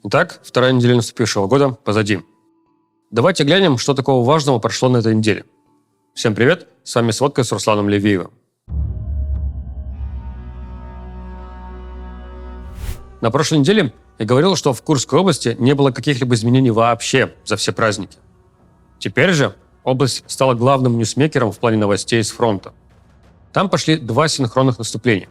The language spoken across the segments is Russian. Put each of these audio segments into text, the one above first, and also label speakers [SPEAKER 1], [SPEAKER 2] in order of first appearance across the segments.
[SPEAKER 1] Итак, вторая неделя наступившего года позади. Давайте глянем, что такого важного прошло на этой неделе. Всем привет, с вами «Сводка» с Русланом Левиевым. На прошлой неделе я говорил, что в Курской области не было каких-либо изменений вообще за все праздники. Теперь же область стала главным ньюсмейкером в плане новостей с фронта. Там пошли два синхронных наступления.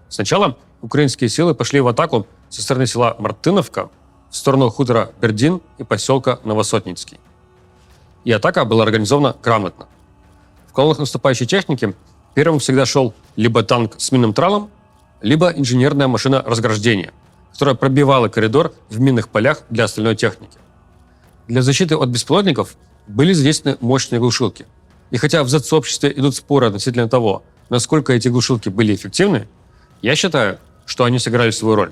[SPEAKER 1] Сначала украинские силы пошли в атаку со стороны села Мартыновка в сторону хутора Бердин и поселка Новосотницкий. И атака была организована грамотно. В колоннах наступающей техники первым всегда шел либо танк с минным тралом, либо инженерная машина разграждения, которая пробивала коридор в минных полях для остальной техники. Для защиты от беспилотников были задействованы мощные глушилки. И хотя в сообществе идут споры относительно того, насколько эти глушилки были эффективны, я считаю, что они сыграли свою роль.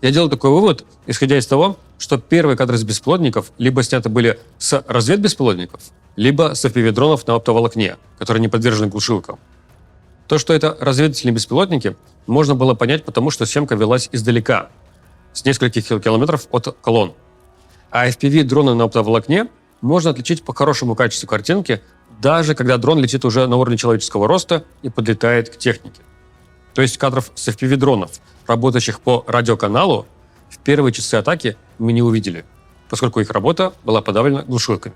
[SPEAKER 1] Я делал такой вывод, исходя из того, что первые кадры с беспилотников либо сняты были с разведбеспилотников, либо с FPV-дронов на оптоволокне, которые не подвержены глушилкам. То, что это разведывательные беспилотники, можно было понять, потому что съемка велась издалека, с нескольких километров от колонн. А FPV-дроны на оптоволокне можно отличить по хорошему качеству картинки, даже когда дрон летит уже на уровне человеческого роста и подлетает к технике. То есть кадров с FPV-дронов, работающих по радиоканалу, в первые часы атаки мы не увидели, поскольку их работа была подавлена глушилками.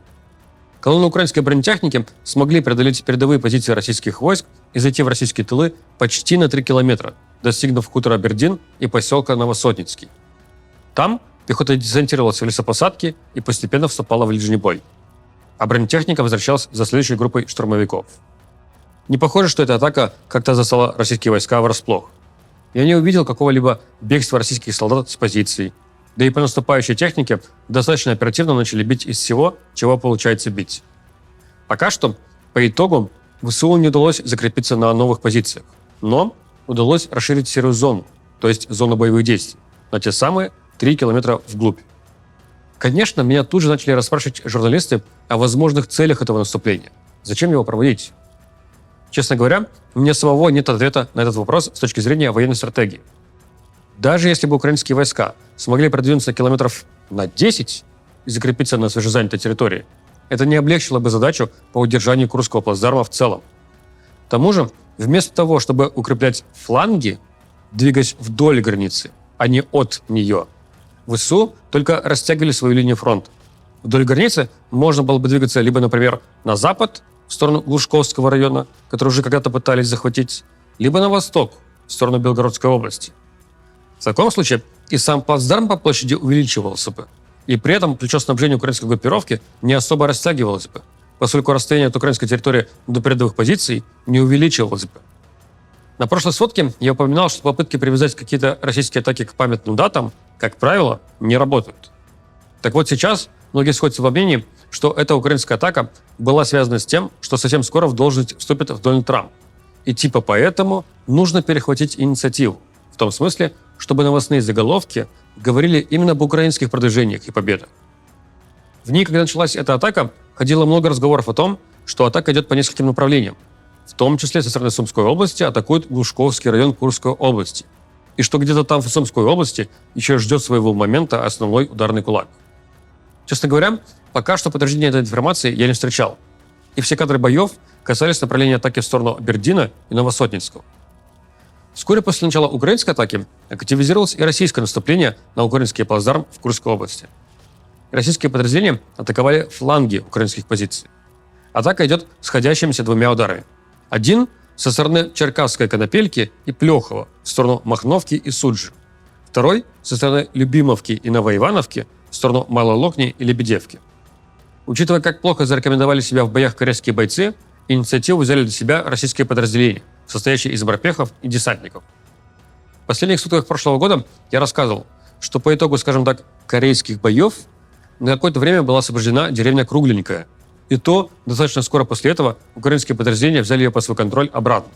[SPEAKER 1] Колонны украинской бронетехники смогли преодолеть передовые позиции российских войск и зайти в российские тылы почти на 3 километра, достигнув хутора Бердин и поселка Новосотницкий. Там пехота десантировалась в лесопосадки и постепенно вступала в ближний бой. А бронетехника возвращалась за следующей группой штурмовиков. Не похоже, что эта атака как-то застала российские войска врасплох. Я не увидел какого-либо бегства российских солдат с позиций. Да и по наступающей технике достаточно оперативно начали бить из всего, чего получается бить. Пока что, по итогу, ВСУ не удалось закрепиться на новых позициях, но удалось расширить серую зону, то есть зону боевых действий, на те самые 3 километра вглубь. Конечно, меня тут же начали расспрашивать журналисты о возможных целях этого наступления. Зачем его проводить? Честно говоря, у меня самого нет ответа на этот вопрос с точки зрения военной стратегии. Даже если бы украинские войска смогли продвинуться километров на 10 и закрепиться на свежезанятой территории, это не облегчило бы задачу по удержанию Курского плацдарма в целом. К тому же, вместо того, чтобы укреплять фланги, двигаясь вдоль границы, а не от нее, ВСУ только растягивали свою линию фронта. Вдоль границы можно было бы двигаться либо, например, на запад, в сторону Глушковского района, который уже когда-то пытались захватить, либо на восток, в сторону Белгородской области. В таком случае и сам плацдарм по площади увеличивался бы, и при этом плечо снабжения украинской группировки не особо растягивалось бы, поскольку расстояние от украинской территории до передовых позиций не увеличивалось бы. На прошлой сводке я упоминал, что попытки привязать какие-то российские атаки к памятным датам, как правило, не работают. Так вот сейчас многие сходятся во мнении, что эта украинская атака была связана с тем, что совсем скоро в должность вступит Дональд Трамп. И типа поэтому нужно перехватить инициативу. В том смысле, чтобы новостные заголовки говорили именно об украинских продвижениях и победах. В дни, когда началась эта атака, ходило много разговоров о том, что атака идет по нескольким направлениям. В том числе со стороны Сумской области атакует Глушковский район Курской области. И что где-то там в Сумской области еще ждет своего момента основной ударный кулак. Честно говоря, пока что подтверждения этой информации я не встречал. И все кадры боев касались направления атаки в сторону Бердина и Новосотницкого. Вскоре после начала украинской атаки активизировалось и российское наступление на украинский плацдарм в Курской области. Российские подразделения атаковали фланги украинских позиций. Атака идет сходящимися двумя ударами. Один со стороны Черкасской Конопельки и Плехова в сторону Махновки и Суджи. Второй со стороны Любимовки и Новоивановки в сторону Малой Локни и Лебедевки. Учитывая, как плохо зарекомендовали себя в боях корейские бойцы, инициативу взяли для себя российские подразделения, состоящие из морпехов и десантников. В последних сутках прошлого года я рассказывал, что по итогу, скажем так, корейских боев на какое-то время была освобождена деревня Кругленькая. И то достаточно скоро после этого украинские подразделения взяли ее под свой контроль обратно.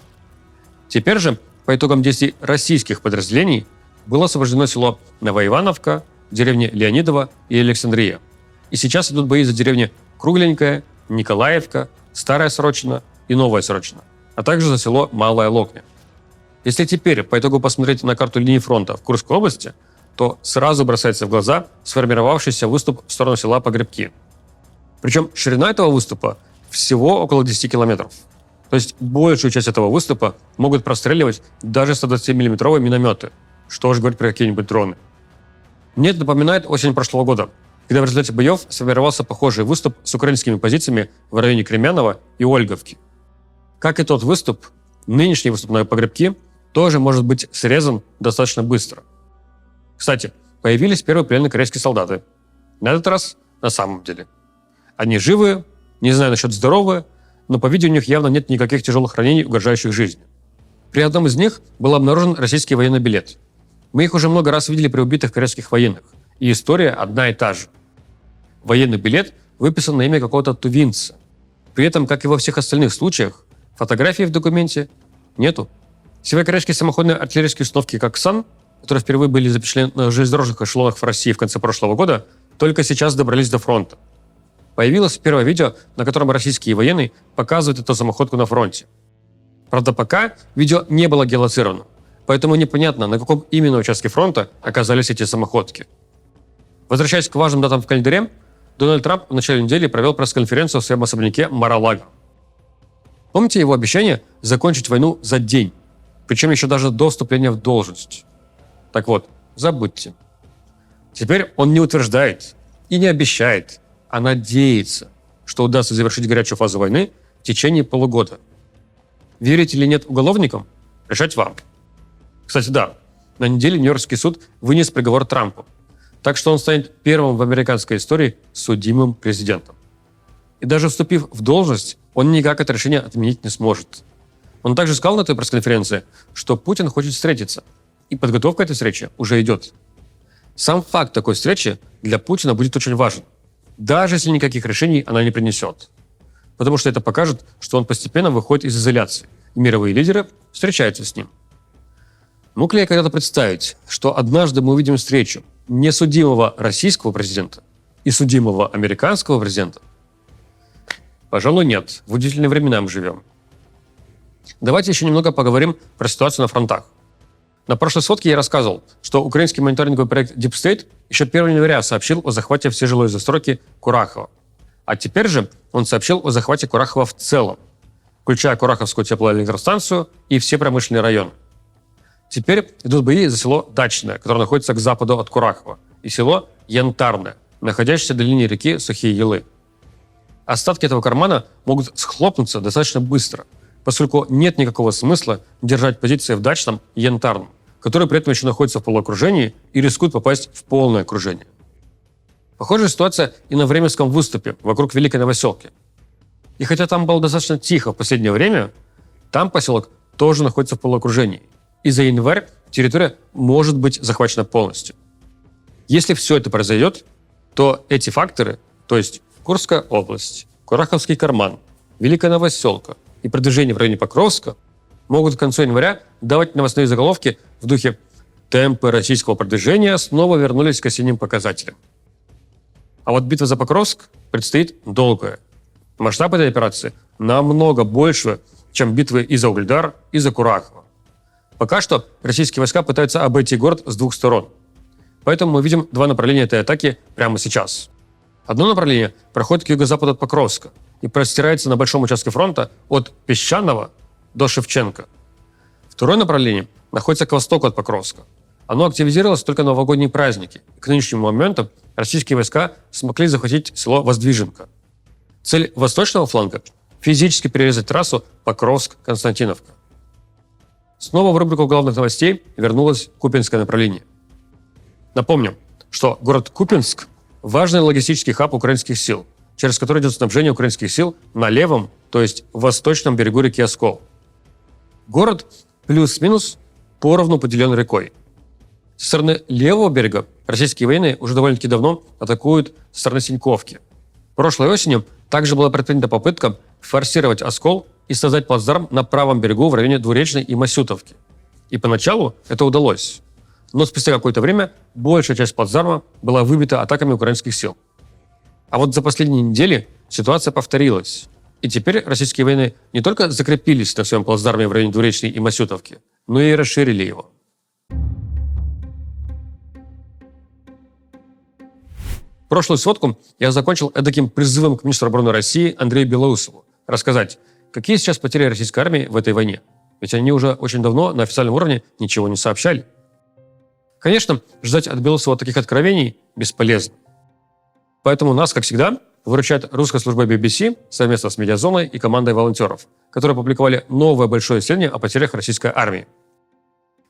[SPEAKER 1] Теперь же, по итогам действий российских подразделений, было освобождено село Новоивановка, деревни Леонидово и Александрия. И сейчас идут бои за деревни Кругленькая, Николаевка, Старая Сорочина и Новая Сорочина, а также за село Малая Локня. Если теперь по итогу посмотреть на карту линии фронта в Курской области, то сразу бросается в глаза сформировавшийся выступ в сторону села Погребки. Причем ширина этого выступа всего около 10 километров. То есть большую часть этого выступа могут простреливать даже 120-миллиметровые минометы. Что уж говорить про какие-нибудь дроны. Мне это напоминает осень прошлого года, когда в результате боев сформировался похожий выступ с украинскими позициями в районе Кремянова и Ольговки. Как и тот выступ, нынешний выступ на Погребки тоже может быть срезан достаточно быстро. Кстати, появились первые пленные корейские солдаты. На этот раз на самом деле. Они живые, не знаю насчет здоровые, но по видео у них явно нет никаких тяжелых ранений, угрожающих жизни. При одном из них был обнаружен российский военный билет. Мы их уже много раз видели при убитых корейских военных, и история одна и та же. Военный билет выписан на имя какого-то тувинца. При этом, как и во всех остальных случаях, фотографии в документе нету. Северокорейские самоходные артиллерийские установки «Коксан», которые впервые были запечатлены на железнодорожных эшелонах в России в конце прошлого года, только сейчас добрались до фронта. Появилось первое видео, на котором российские военные показывают эту самоходку на фронте. Правда, пока видео не было геолоцировано, поэтому непонятно, на каком именно участке фронта оказались эти самоходки. Возвращаясь к важным датам в календаре, Дональд Трамп в начале недели провел пресс-конференцию в своем особняке Мар-а-Лаго. Помните его обещание закончить войну за день, причем еще даже до вступления в должность? Так вот, забудьте. Теперь он не утверждает и не обещает, а надеется, что удастся завершить горячую фазу войны в течение полугода. Верить или нет уголовникам, решать вам. Кстати, да, на неделе Нью-Йоркский суд вынес приговор Трампу, так что он станет первым в американской истории судимым президентом. И даже вступив в должность, он никак это решение отменить не сможет. Он также сказал на этой пресс-конференции, что Путин хочет встретиться, и подготовка этой встречи уже идет. Сам факт такой встречи для Путина будет очень важен, даже если никаких решений она не принесет. Потому что это покажет, что он постепенно выходит из изоляции, и мировые лидеры встречаются с ним. Мог ли я когда-то представить, что однажды мы увидим встречу несудимого российского президента и судимого американского президента? Пожалуй, нет. В удивительные времена мы живем. Давайте еще немного поговорим про ситуацию на фронтах. На прошлой сводке я рассказывал, что украинский мониторинговый проект Deep State еще 1 января сообщил о захвате всей жилой застройки Курахова. А теперь же он сообщил о захвате Курахова в целом, включая Кураховскую теплоэлектростанцию и все промышленные районы. Теперь идут бои за село Дачное, которое находится к западу от Курахова, и село Янтарное, находящееся до линии реки Сухие Елы. Остатки этого кармана могут схлопнуться достаточно быстро, поскольку нет никакого смысла держать позиции в Дачном и Янтарном, которые при этом еще находятся в полуокружении и рискуют попасть в полное окружение. Похожая ситуация и на Временском выступе вокруг Великой Новоселки. И хотя там было достаточно тихо в последнее время, там поселок тоже находится в полуокружении. И за январь территория может быть захвачена полностью. Если все это произойдет, то эти факторы, то есть Курская область, Кураховский карман, Великая Новоселка и продвижение в районе Покровска, могут к концу января давать новостные заголовки в духе «Темпы российского продвижения снова вернулись к осенним показателям». А вот битва за Покровск предстоит долгая. Масштаб этой операции намного больше, чем битвы и за Угледар, и за Курахово. Пока что российские войска пытаются обойти город с двух сторон. Поэтому мы видим два направления этой атаки прямо сейчас. Одно направление проходит к юго-западу от Покровска и простирается на большом участке фронта от Песчаного до Шевченко. Второе направление находится к востоку от Покровска. Оно активизировалось только на новогодние праздники. К нынешнему моменту российские войска смогли захватить село Воздвиженка. Цель восточного фланга – физически перерезать трассу Покровск-Константиновка. Снова в рубрику главных новостей вернулось Купянское направление. Напомню, что город Купянск – важный логистический хаб украинских сил, через который идет снабжение украинских сил на левом, то есть восточном берегу реки Оскол. Город плюс-минус поровну поделен рекой. Со стороны левого берега российские военные уже довольно-таки давно атакуют со стороны Синьковки. Прошлой осенью также была предпринята попытка форсировать Оскол и создать плацдарм на правом берегу в районе Двуречной и Масютовки. И поначалу это удалось. Но спустя какое-то время большая часть плацдарма была выбита атаками украинских сил. А вот за последние недели ситуация повторилась. И теперь российские военные не только закрепились на своем плацдарме в районе Двуречной и Масютовки, но и расширили его. Прошлую сводку я закончил эдаким призывом к министру обороны России Андрею Белоусову рассказать, какие сейчас потери российской армии в этой войне. Ведь они уже очень давно на официальном уровне ничего не сообщали. Конечно, ждать от Белоусова таких откровений бесполезно. Поэтому нас, как всегда, выручает русская служба BBC совместно с Медиазоной и командой волонтеров, которые опубликовали новое большое исследование о потерях российской армии.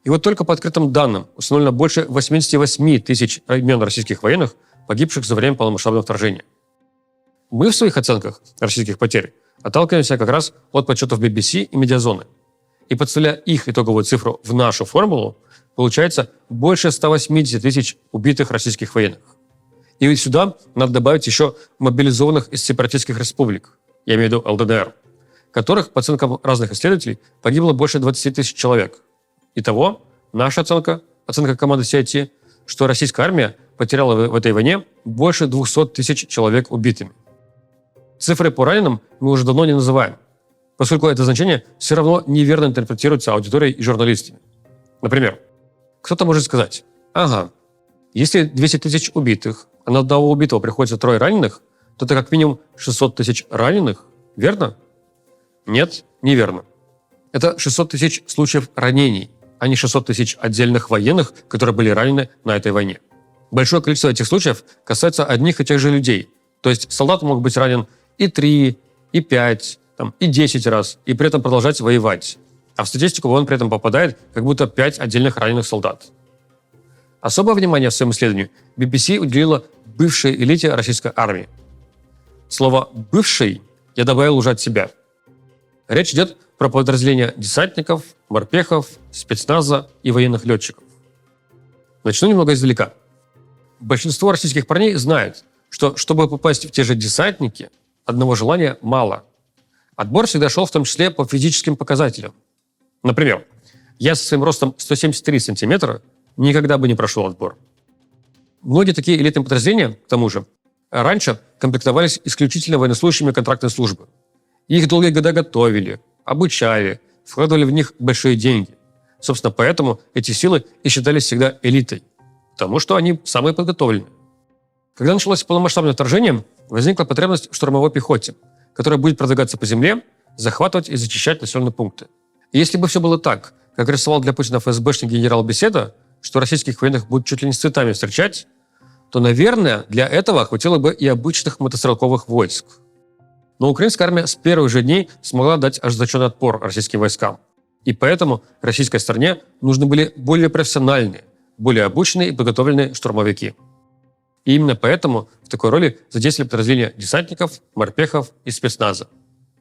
[SPEAKER 1] И вот только по открытым данным установлено больше 88 тысяч имен российских военных, погибших за время полномасштабного вторжения. Мы в своих оценках российских потерь отталкиваемся как раз от подсчетов BBC и Медиазоны. И подставляя их итоговую цифру в нашу формулу, получается больше 180 тысяч убитых российских военных. И ведь сюда надо добавить еще мобилизованных из сепаратистских республик, я имею в виду ЛДНР, которых, по оценкам разных исследователей, погибло больше 20 тысяч человек. Итого, наша оценка команды CIT, что российская армия потеряла в этой войне больше 200 тысяч человек убитыми. Цифры по раненым мы уже давно не называем, поскольку это значение все равно неверно интерпретируется аудиторией и журналистами. Например, кто-то может сказать: ага, если 200 тысяч убитых, а на одного убитого приходится 3 раненых, то это как минимум 600 тысяч раненых, верно? Нет, неверно. Это 600 тысяч случаев ранений, а не 600 тысяч отдельных военных, которые были ранены на этой войне. Большое количество этих случаев касается одних и тех же людей. То есть солдат мог быть ранен и 3, и 5, и 10 раз, и при этом продолжать воевать. А в статистику он при этом попадает как будто 5 отдельных раненых солдат. Особое внимание в своем исследовании BBC уделила бывшей элите российской армии. Слово «бывший» я добавил уже от себя. Речь идет про подразделения десантников, морпехов, спецназа и военных летчиков. Начну немного издалека. Большинство российских парней знают, что, чтобы попасть в те же десантники, одного желания мало. Отбор всегда шел в том числе по физическим показателям. Например, я со своим ростом 173 сантиметра никогда бы не прошел отбор. Многие такие элитные подразделения, к тому же, раньше комплектовались исключительно военнослужащими контрактной службы. Их долгие года готовили, обучали, вкладывали в них большие деньги. Собственно, поэтому эти силы и считались всегда элитой, потому что они самые подготовленные. Когда началось полномасштабное вторжение, возникла потребность в штурмовой пехоте, которая будет продвигаться по земле, захватывать и зачищать населенные пункты. И если бы все было так, как рисовал для Путина ФСБшник генерал Беседа, что российских военных будут чуть ли не с цветами встречать, то, наверное, для этого хватило бы и обычных мотострелковых войск. Но украинская армия с первых же дней смогла дать ожесточенный отпор российским войскам. И поэтому российской стране нужны были более профессиональные, более обученные и подготовленные штурмовики. И именно поэтому в такой роли задействовали подразделения десантников, морпехов и спецназа.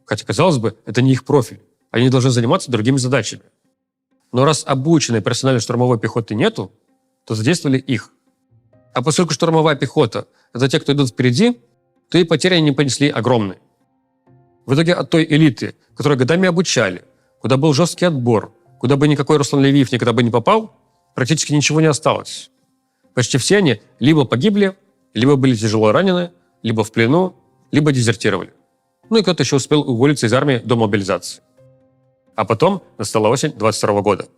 [SPEAKER 1] Хотя, казалось бы, это не их профиль. Они должны заниматься другими задачами. Но раз обученной профессиональной штурмовой пехоты нету, то задействовали их. А поскольку штурмовая пехота – это те, кто идут впереди, то и потери они понесли огромные. В итоге от той элиты, которую годами обучали, куда был жесткий отбор, куда бы никакой Руслан Левиев никогда бы не попал, практически ничего не осталось. Почти все они либо погибли, либо были тяжело ранены, либо в плену, либо дезертировали. Ну и кто-то еще успел уволиться из армии до мобилизации. А потом настала осень 22 года.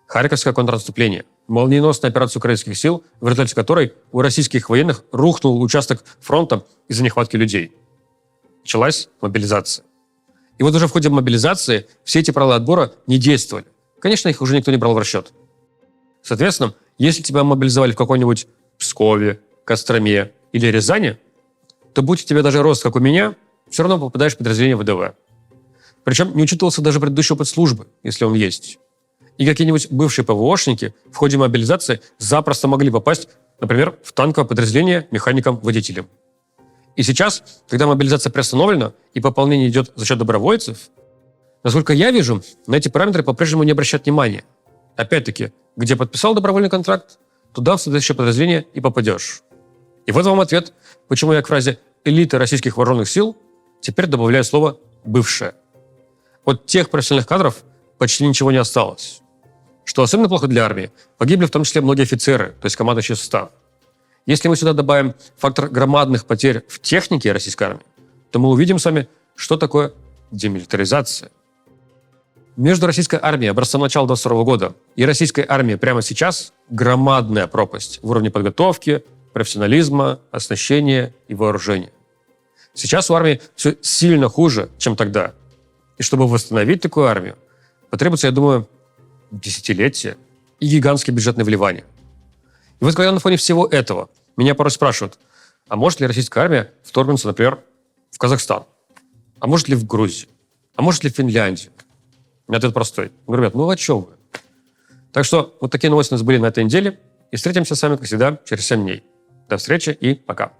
[SPEAKER 1] Харьковское контрнаступление, молниеносная операция украинских сил, в результате которой у российских военных рухнул участок фронта из-за нехватки людей. Началась мобилизация. И вот уже в ходе мобилизации все эти правила отбора не действовали. Конечно, их уже никто не брал в расчет. Соответственно, если тебя мобилизовали в какой-нибудь Пскове, Костроме или Рязани, то будь у тебя даже рост, как у меня, все равно попадаешь в подразделение ВДВ. Причем не учитывался даже предыдущий опыт службы, если он есть. И какие-нибудь бывшие ПВОшники в ходе мобилизации запросто могли попасть, например, в танковое подразделение механиком-водителем. И сейчас, когда мобилизация приостановлена и пополнение идет за счет добровольцев, насколько я вижу, на эти параметры по-прежнему не обращают внимания. Опять-таки, где подписал добровольный контракт, туда в следующее подразделение и попадешь. И вот вам ответ, почему я к фразе «элита российских вооруженных сил» теперь добавляю слово «бывшая». От тех профессиональных кадров почти ничего не осталось. Что особенно плохо для армии, погибли в том числе многие офицеры, то есть командующий состав. Если мы сюда добавим фактор громадных потерь в технике российской армии, то мы увидим с вами, что такое демилитаризация. Между российской армией образца начала 22 года и российской армией прямо сейчас громадная пропасть в уровне подготовки, профессионализма, оснащения и вооружения. Сейчас у армии все сильно хуже, чем тогда. И чтобы восстановить такую армию, потребуется, я думаю, десятилетия и гигантские бюджетные вливания. И вот когда на фоне всего этого меня порой спрашивают, а может ли российская армия вторгнуться, например, в Казахстан? А может ли в Грузию? А может ли в Финляндию? У меня ответ простой. Я говорю, ребят, о чем вы? Так что вот такие новости у нас были на этой неделе. И встретимся с вами, как всегда, через 7 дней. До встречи и пока.